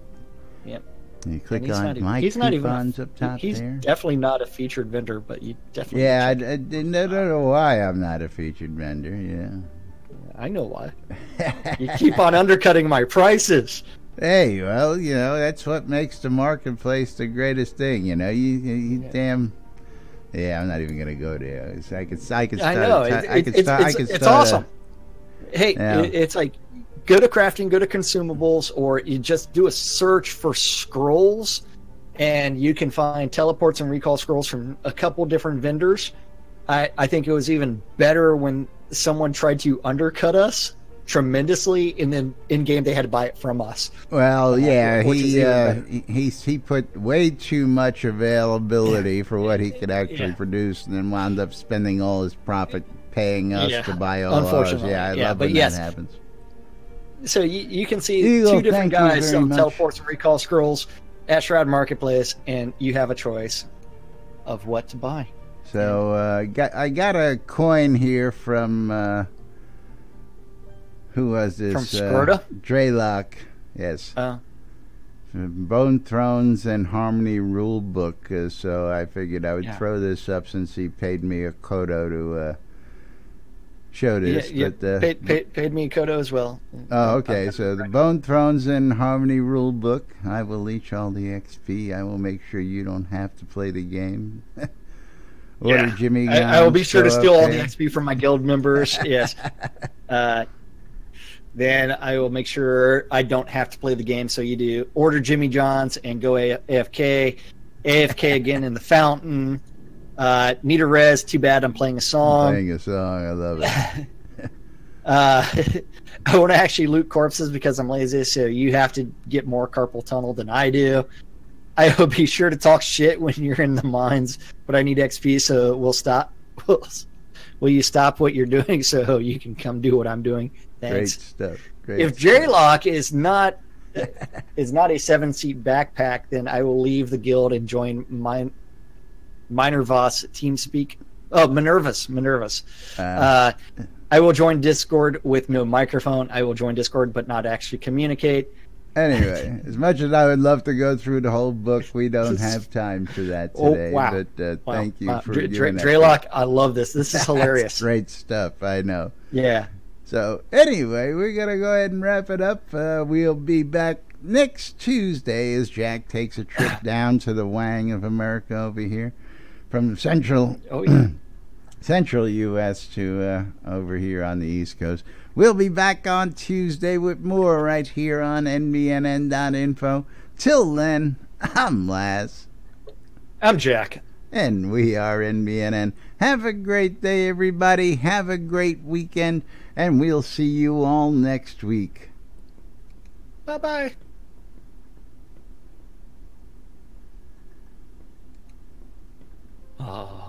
Yep. You click on my coupons up top he's there. Definitely not a featured vendor, but you definitely. Yeah, I don't know why I'm not a featured vendor. Yeah. I know why. You keep on undercutting my prices. Hey, well, you know, that's what makes the marketplace the greatest thing. You know, you damn. Yeah, I'm not even gonna go there. I could start. I know. It's awesome. Hey, it's like, go to crafting, go to consumables, or you just do a search for scrolls, and you can find teleports and recall scrolls from a couple different vendors. I think it was even better when someone tried to undercut us tremendously, and then in game they had to buy it from us. Well, yeah, he put way too much availability for what he could actually produce, and then wound up spending all his profit paying us to buy all ours. Yeah, I love when that happens. So you can see two different guys selling teleports and recall scrolls at Shroud Marketplace, and you have a choice of what to buy. So I got a coin here from who was this? From Scroda? Draylock, yes. Bone Thrones and Harmony Rulebook. So I figured I would throw this up since he paid me a kodo to show this. Yeah, paid me a kodo as well. Oh, okay. So the Bone Thrones and Harmony Rulebook. I will leech all the XP. I will make sure you don't have to play the game. Order Jimmy. I will be sure to steal all the XP from my guild members. Yes. Then I will make sure I don't have to play the game. So you do order Jimmy John's and go AFK. AFK again in the fountain. Need a res. Too bad I'm playing a song. I love it. I want to actually loot corpses because I'm lazy, so you have to get more carpal tunnel than I do. I will be sure to talk shit when you're in the mines, but I need XP, so we'll stop. Will you stop what you're doing so you can come do what I'm doing? Thanks. Great stuff. If J-Lock is not a 7-seat backpack, then I will leave the guild and join Minervas TeamSpeak. Oh, Minervas. I will join Discord with no microphone. I will join Discord, but not actually communicate. Anyway, as much as I would love to go through the whole book, we don't have time for that today. Oh, wow. But thank you for giving that. Draylock, I love this. This is hilarious. Great stuff, I know. Yeah. So, anyway, we're going to go ahead and wrap it up. We'll be back next Tuesday as Jack takes a trip down to the Wang of America over here from central central U.S. to over here on the East Coast. We'll be back on Tuesday with more right here on NBNN.info. Till then, I'm Laz. I'm Jack. And we are NBNN. Have a great day, everybody. Have a great weekend. And we'll see you all next week. Bye-bye. Oh.